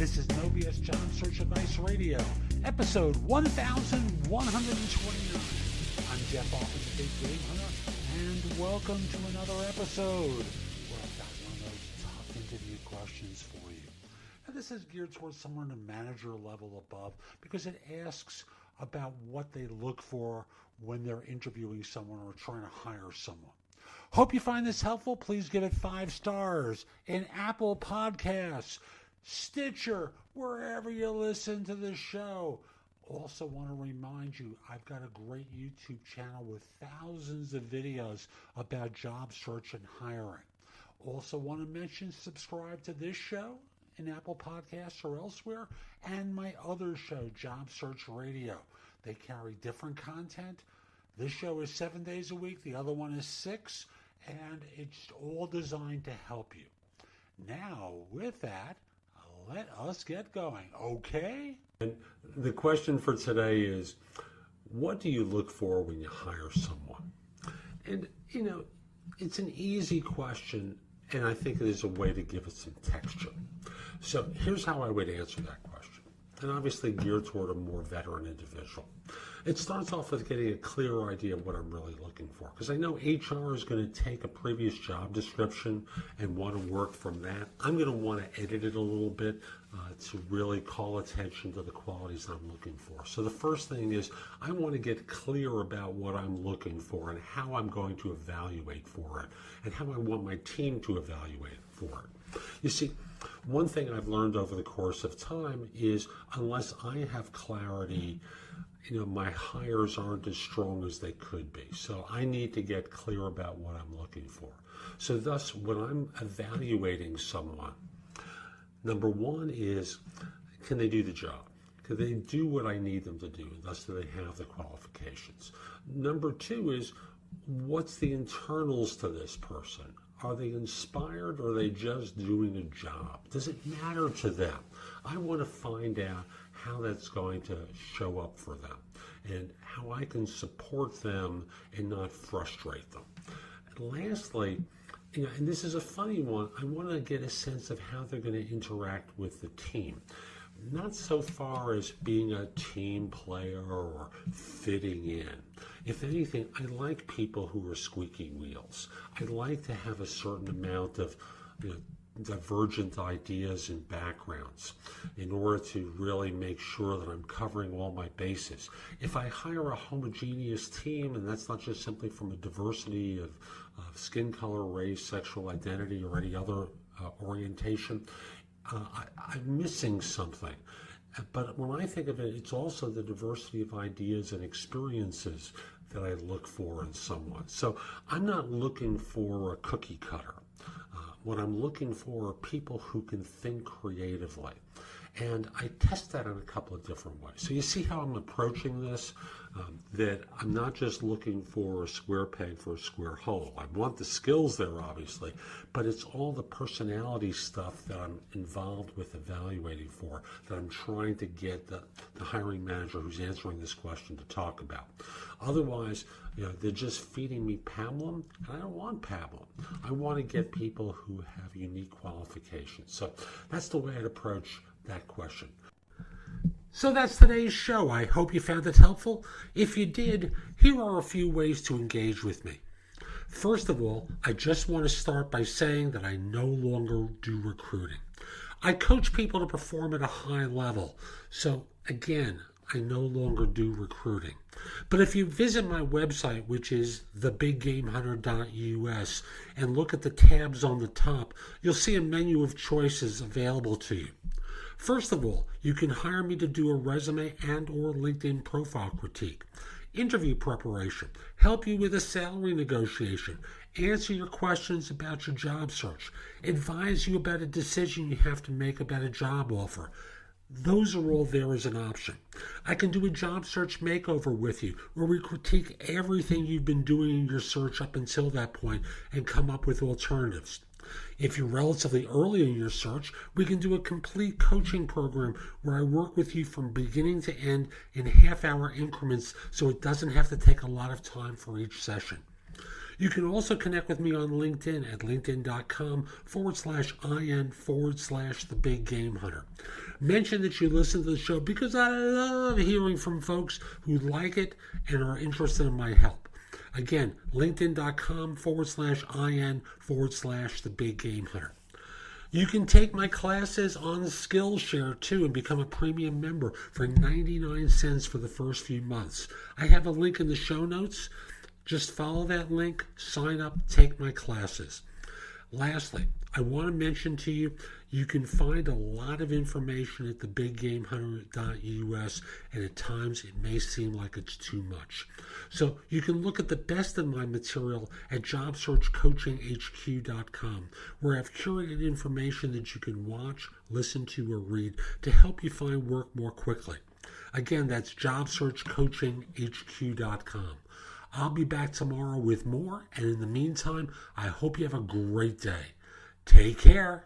This is No BS Job Search Advice Radio, episode 1129. I'm Jeff Altman, the Big Game Hunter, and welcome to another episode where I've got one of those tough interview questions for you. And this is geared towards someone at a manager level above because it asks about what they look for when they're interviewing someone or trying to hire someone. Hope you find this helpful. Please give it 5 stars in Apple Podcasts, Stitcher, wherever you listen to the show. Also want to remind you, I've got a great YouTube channel with thousands of videos about job search and hiring. Also want to mention subscribe to this show in Apple Podcasts or elsewhere, and my other show, Job Search Radio. They carry different content. This show is 7 days a week. The other one is 6. And it's all designed to help you. Now, with that, let us get going, okay? And the question for today is, what do you look for when you hire someone? And, it's an easy question, and I think there's a way to give it some texture. So here's how I would answer that question, and obviously geared toward a more veteran individual. It starts off with getting a clear idea of what I'm really looking for, because I know HR is going to take a previous job description and want to work from that. I'm going to want to edit it a little bit to really call attention to the qualities I'm looking for. So the first thing is I want to get clear about what I'm looking for and how I'm going to evaluate for it and how I want my team to evaluate for it. You see, one thing I've learned over the course of time is unless I have clarity, my hires aren't as strong as they could be. So I need to get clear about what I'm looking for. So thus, when I'm evaluating someone, number one is, can they do the job? Can they do what I need them to do? Thus, do they have the qualifications? Number two is, what's the internals to this person? Are they inspired or are they just doing a job? Does it matter to them? I want to find out how that's going to show up for them and how I can support them and not frustrate them. And lastly, and this is a funny one, I want to get a sense of how they're going to interact with the team. Not so far as being a team player or fitting in. If anything, I like people who are squeaky wheels. I like to have a certain amount of divergent ideas and backgrounds in order to really make sure that I'm covering all my bases. If I hire a homogeneous team, and that's not just simply from a diversity of skin color, race, sexual identity, or any other orientation, I'm missing something. But when I think of it, it's also the diversity of ideas and experiences that I look for in someone. So I'm not looking for a cookie cutter. What I'm looking for are people who can think creatively. And I test that in a couple of different ways. So you see how I'm approaching this? That I'm not just looking for a square peg for a square hole. I want the skills there, obviously, but it's all the personality stuff that I'm involved with evaluating for, that I'm trying to get the hiring manager who's answering this question to talk about. Otherwise, they're just feeding me pablum, and I don't want pablum. I want to get people who have unique qualifications. So that's the way I'd approach that question. So that's today's show. I hope you found it helpful. If you did, here are a few ways to engage with me. First of all, I just want to start by saying that I no longer do recruiting. I coach people to perform at a high level. So again, I no longer do recruiting. But if you visit my website, which is thebiggamehunter.us, and look at the tabs on the top, you'll see a menu of choices available to you. First of all, you can hire me to do a resume and or LinkedIn profile critique, interview preparation, help you with a salary negotiation, answer your questions about your job search, advise you about a decision you have to make about a job offer. Those are all there as an option. I can do a job search makeover with you where we critique everything you've been doing in your search up until that point and come up with alternatives. If you're relatively early in your search, we can do a complete coaching program where I work with you from beginning to end in half-hour increments so it doesn't have to take a lot of time for each session. You can also connect with me on LinkedIn at linkedin.com/IN/The Big Game Hunter. Mention that you listen to the show because I love hearing from folks who like it and are interested in my help. Again, linkedin.com/IN/The Big Game Hunter. You can take my classes on Skillshare too and become a premium member for 99 cents for the first few months. I have a link in the show notes. Just follow that link, sign up, take my classes. Lastly, I want to mention to you, you can find a lot of information at thebiggamehunter.us, and at times it may seem like it's too much. So you can look at the best of my material at jobsearchcoachinghq.com, where I've curated information that you can watch, listen to, or read to help you find work more quickly. Again, that's jobsearchcoachinghq.com. I'll be back tomorrow with more, and in the meantime, I hope you have a great day. Take care.